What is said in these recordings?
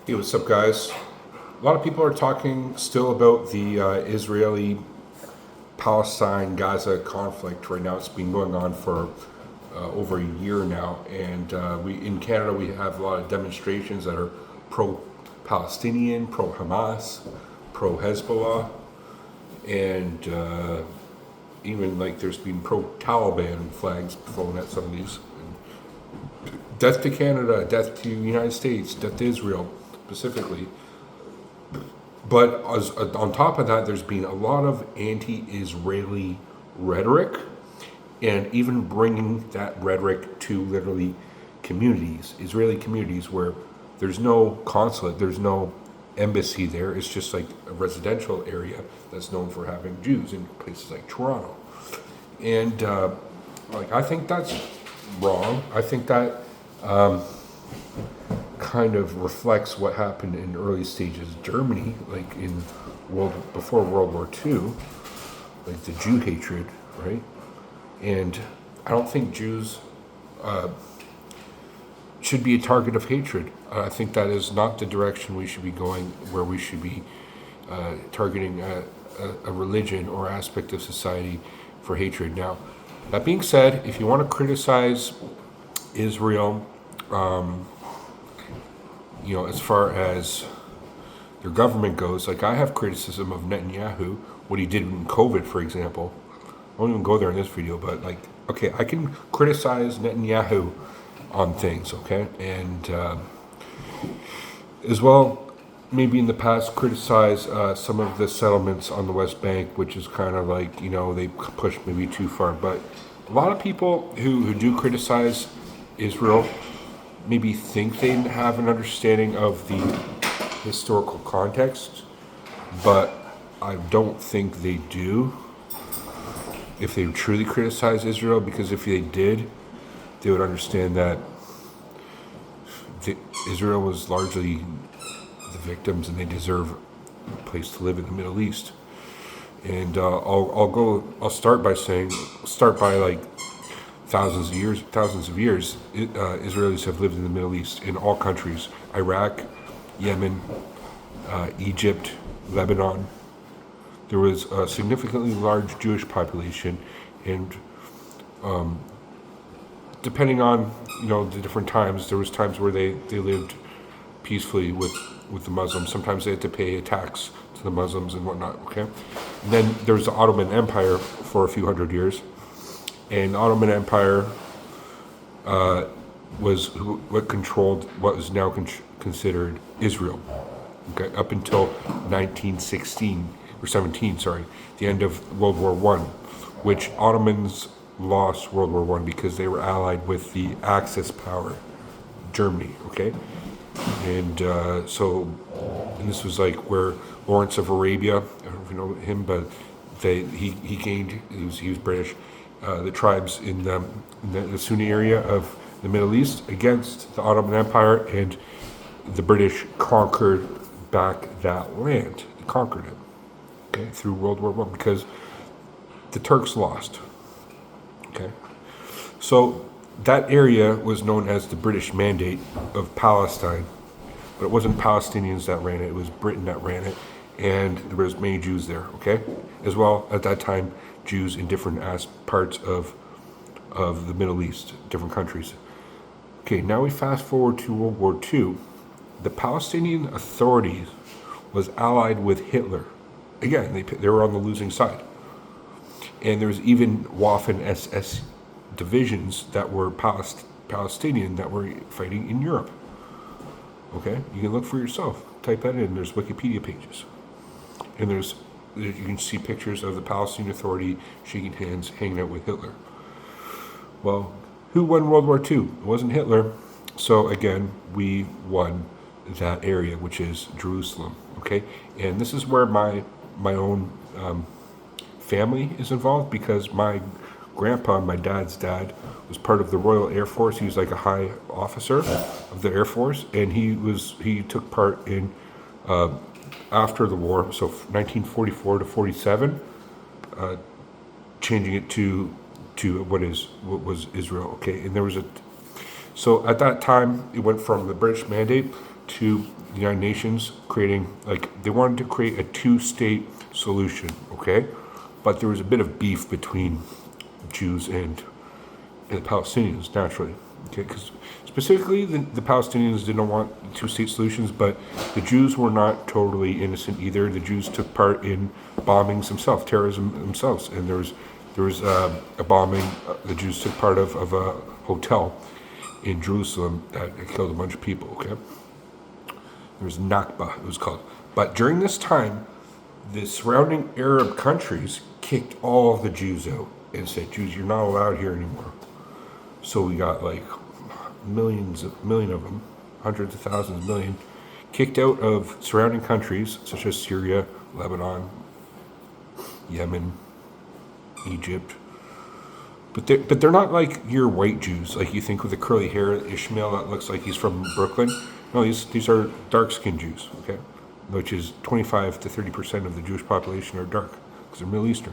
Hey, what's up, guys? A lot of people are talking still about the Israeli-Palestine Gaza conflict right now. It's been going on for over a year now, and we in Canada we have a lot of demonstrations that are pro-Palestinian, pro-Hamas, pro-Hezbollah, and even like there's been pro-Taliban flags thrown at some of these. Death to Canada, death to the United States, death to Israel specifically. But on top of that, there's been a lot of anti-Israeli rhetoric, and even bringing that rhetoric to literally communities, Israeli communities, where there's no consulate, there's no embassy there. It's just like a residential area that's known for having Jews in places like Toronto. And I think that's wrong. I think that kind of reflects what happened in early stages of Germany, like before World War II, like the Jew hatred, right? And I don't think Jews should be a target of hatred. I think that is not the direction we should be going, where we should be targeting a religion or aspect of society for hatred. Now, that being said, if you want to criticize Israel, as far as their government goes, like I have criticism of Netanyahu, what he did in COVID, for example. I won't even go there in this video, but okay, I can criticize Netanyahu on things, okay? And as well, maybe in the past, criticize some of the settlements on the West Bank, which is kind of like, they push maybe too far. But a lot of people who do criticize Israel maybe think they have an understanding of the historical context, but I don't think they do if they truly criticize Israel, because if they did, they would understand that Israel was largely the victims and they deserve a place to live in the Middle East. And I'll start by thousands of years, Israelis have lived in the Middle East, in all countries: Iraq, Yemen, Egypt, Lebanon. There was a significantly large Jewish population, and depending on the different times, there was times where they lived peacefully with the Muslims. Sometimes they had to pay a tax to the Muslims and whatnot. Okay, and then there was the Ottoman Empire for a few hundred years. And the Ottoman Empire was what controlled what is now considered Israel. Okay, up until 1916 or 17, sorry, the end of World War I, which Ottomans lost World War I because they were allied with the Axis power, Germany. Okay, and this was like where Lawrence of Arabia, I don't know if you know him, but he gained. He was British. The tribes in the Sunni area of the Middle East against the Ottoman Empire, and the British conquered back that land. They conquered it, okay, through World War I, because the Turks lost. Okay, so that area was known as the British Mandate of Palestine, but it wasn't Palestinians that ran it; it was Britain that ran it, and there was many Jews there. Okay, as well at that time. Jews in different parts of the Middle East, different countries. Okay, now we fast forward to World War II. The Palestinian Authority was allied with Hitler. Again, they were on the losing side. And there was even Waffen SS divisions that were Palestinian that were fighting in Europe. Okay, you can look for yourself. Type that in. There's Wikipedia pages. And you can see pictures of the Palestinian Authority shaking hands, hanging out with Hitler. Well, who won World War II? It wasn't Hitler. So again, we won that area, which is Jerusalem. Okay, and this is where my own family is involved, because my grandpa, my dad's dad, was part of the Royal Air Force. He was like a high officer of the Air Force, and he took part in after the war, so 1944 to 47, changing it to what was Israel. Okay, and there was so at that time it went from the British Mandate to the United Nations, they wanted to create a two-state solution, okay? But there was a bit of beef between Jews and the Palestinians, naturally, okay? Because specifically, the Palestinians didn't want two-state solutions, but the Jews were not totally innocent either. The Jews took part in bombings themselves, terrorism themselves, and there was a bombing the Jews took part of a hotel in Jerusalem that killed a bunch of people, okay? There was Nakba, it was called. But during this time, the surrounding Arab countries kicked all of the Jews out and said, Jews, you're not allowed here anymore. So we got like million of them, hundreds of thousands, million, kicked out of surrounding countries such as Syria, Lebanon, Yemen, Egypt. But they're not like your white Jews, like you think with the curly hair, Ishmael that looks like he's from Brooklyn. No, these are dark-skinned Jews, okay? Which is 25 to 30% of the Jewish population are dark, because they're Middle Eastern.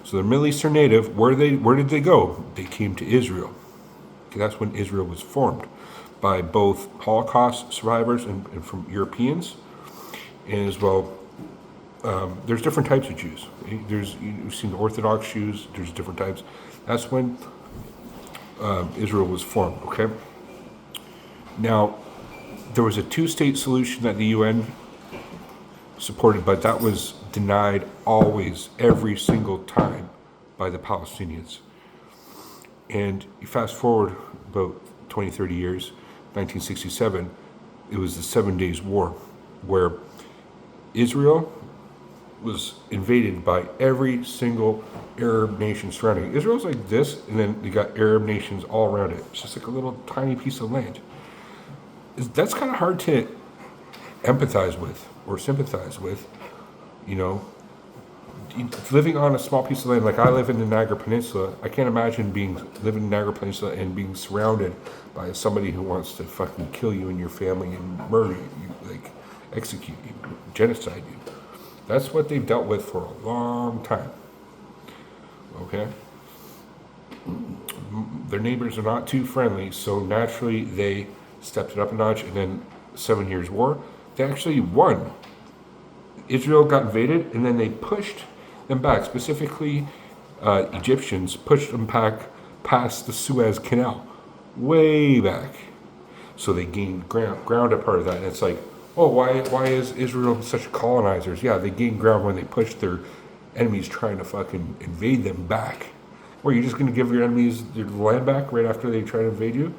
So they're Middle Eastern native. Where did they go? They came to Israel. Okay, that's when Israel was formed by both Holocaust survivors and from Europeans, and as well. There's different types of Jews. You've seen the Orthodox Jews. There's different types. That's when Israel was formed. Okay. Now, there was a two-state solution that the UN supported, but that was denied always, every single time, by the Palestinians. And you fast forward about 20, 30 years, 1967, it was the 7 Days War, where Israel was invaded by every single Arab nation surrounding it. Israel's like this, and then you got Arab nations all around it. It's just like a little tiny piece of land. That's kind of hard to empathize with or sympathize with, living on a small piece of land. Like I live in the Niagara Peninsula. I can't imagine living in the Niagara Peninsula and being surrounded by somebody who wants to fucking kill you and your family and murder you, like execute you, genocide you. That's what they've dealt with for a long time. Okay? Their neighbors are not too friendly, so naturally they stepped it up a notch, and then 7 Years' War, they actually won. Israel got invaded, and then they pushed them back. Specifically, Egyptians pushed them back past the Suez Canal, way back. So they gained ground at part of that, and it's like, oh, why is Israel such colonizers? Yeah, they gained ground when they pushed their enemies trying to fucking invade them back. Or you're just going to give your enemies their land back right after they try to invade you?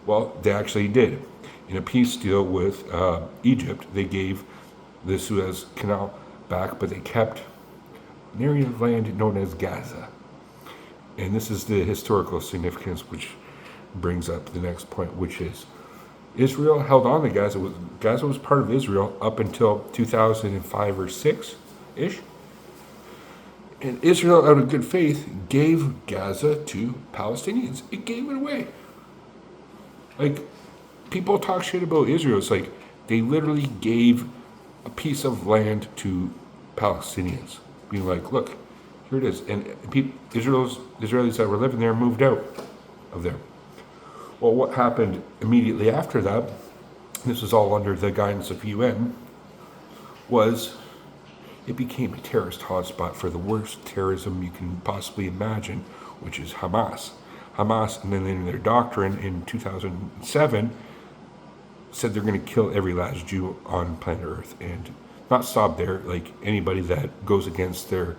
Well, they actually did. In a peace deal with Egypt, they gave the Suez Canal back, but they kept an area of land known as Gaza. And this is the historical significance, which brings up the next point, which is Israel held on to Gaza. Gaza was part of Israel up until 2005 or 6-ish. And Israel, out of good faith, gave Gaza to Palestinians. It gave it away. Like, people talk shit about Israel. It's like they literally gave a piece of land to Palestinians, being like, look, here it is. And Israelis that were living there moved out of there. Well, what happened immediately after that, this was all under the guidance of UN, was it became a terrorist hotspot for the worst terrorism you can possibly imagine, which is Hamas. Hamas, and then in their doctrine in 2007, said they're going to kill every last Jew on planet Earth, and not stop there, like anybody that goes against their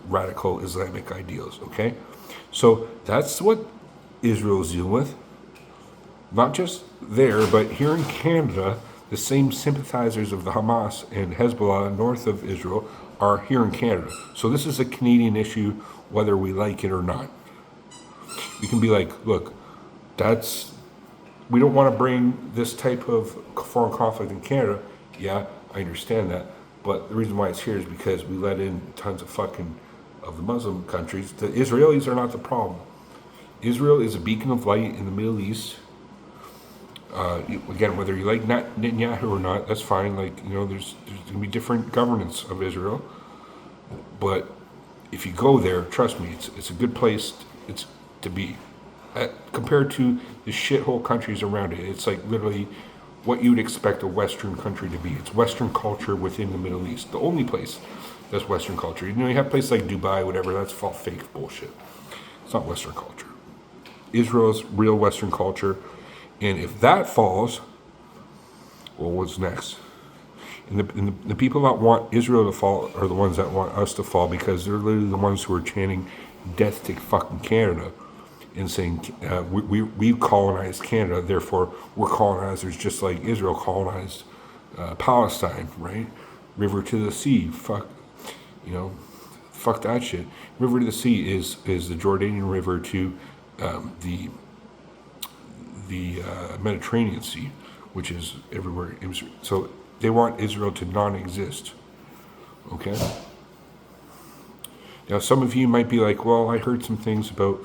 radical Islamic ideals, okay? So that's what Israel's dealing with. Not just there, but here in Canada, the same sympathizers of the Hamas and Hezbollah north of Israel are here in Canada. So this is a Canadian issue, whether we like it or not. We can be like, look, we don't want to bring this type of foreign conflict in Canada. Yeah, I understand that. But the reason why it's here is because we let in tons of the Muslim countries. The Israelis are not the problem. Israel is a beacon of light in the Middle East. Again, whether you like Netanyahu or not, that's fine. Like, there's going to be different governance of Israel. But if you go there, trust me, it's a good place to be. Compared to the shithole countries around it, it's like literally what you would expect a Western country to be. It's Western culture within the Middle East. The only place that's Western culture. You have places like Dubai, whatever, that's all fake bullshit. It's not Western culture. Israel's real Western culture. And if that falls, well, what's next? And the people that want Israel to fall are the ones that want us to fall, because they're literally the ones who are chanting death to fucking Canada and saying we colonized Canada, therefore we're colonizers just like Israel colonized Palestine, right? River to the sea, fuck that shit. River to the sea is the Jordanian River to the Mediterranean Sea, which is everywhere. So they want Israel to non-exist. Okay. Now, some of you might be like, "Well, I heard some things about,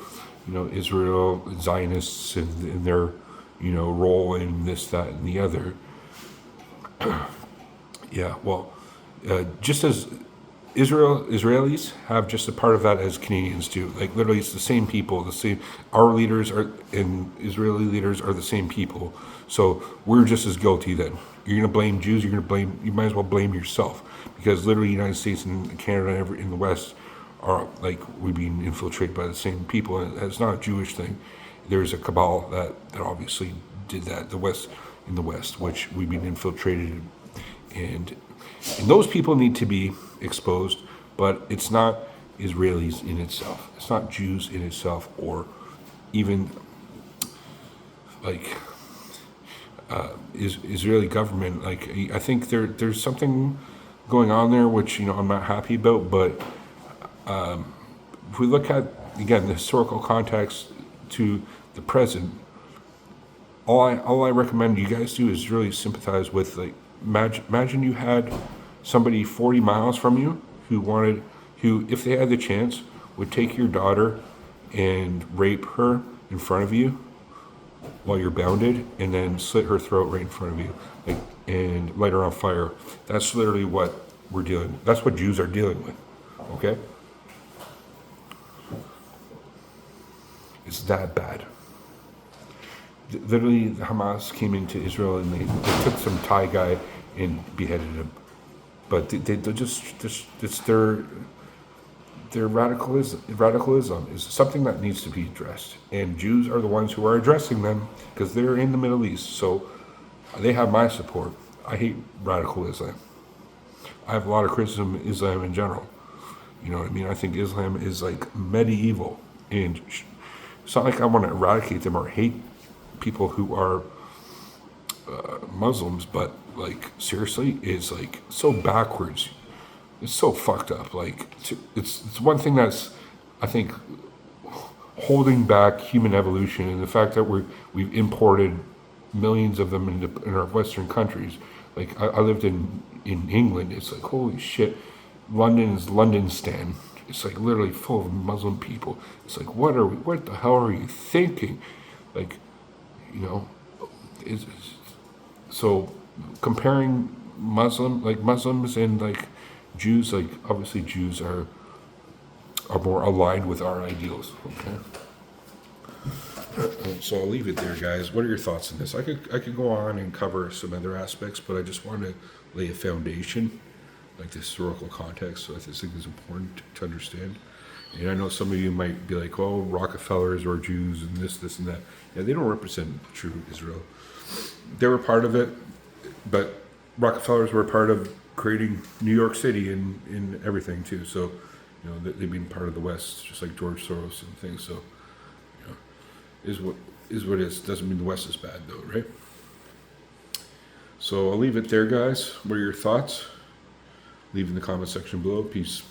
Israel Zionists and their, role in this, that, and the other." Yeah. Well, just as Israelis have just a part of that as Canadians do. Like literally, it's the same people. The same. Our leaders and Israeli leaders are the same people. So we're just as guilty then. You're gonna blame Jews. You might as well blame yourself, because literally, the United States and Canada and in the West are like we're being infiltrated by the same people, and it's not a Jewish thing. There's a cabal that obviously did that. In the West, which we've been infiltrated, and those people need to be exposed, but it's not Israelis in itself. It's not Jews in itself, or even like Israeli government. Like I think there's something going on there which I'm not happy about. But if we look at again the historical context to the present, all I recommend you guys do is really sympathize with like imagine you had somebody 40 miles from you who, if they had the chance, would take your daughter and rape her in front of you while you're bounded, and then slit her throat right in front of you, and light her on fire. That's literally what we're dealing. That's what Jews are dealing with. Okay, it's that bad. Literally, Hamas came into Israel and they took some Thai guy and beheaded him. But they're just it's their radicalism is something that needs to be addressed, and Jews are the ones who are addressing them because they're in the Middle East. So they have my support. I hate radical Islam. I have a lot of criticism of Islam in general. You know what I mean? I think Islam is like medieval, and it's not like I want to eradicate them or hate people who are Muslims, but like seriously, it's like so backwards. It's so fucked up. Like it's one thing that's I think holding back human evolution, and the fact that we've imported millions of them in our Western countries. Like I lived in England. It's like holy shit. London is London-stan. It's like literally full of Muslim people. It's like what the hell are you thinking? Like, so comparing Muslims and like Jews, like obviously Jews are more aligned with our ideals. Okay. So I'll leave it there, guys. What are your thoughts on this? I could go on and cover some other aspects, but I just want to lay a foundation, like the historical context. So I just think it's important to understand. And I know some of you might be like, "Oh, Rockefellers or Jews and this and that." Yeah, they don't represent true Israel. They were part of it, but Rockefellers were part of creating New York City and everything too. So, they've been part of the West, just like George Soros and things. So, is what it is. Doesn't mean the West is bad though, right? So I'll leave it there, guys. What are your thoughts? Leave in the comment section below. Peace.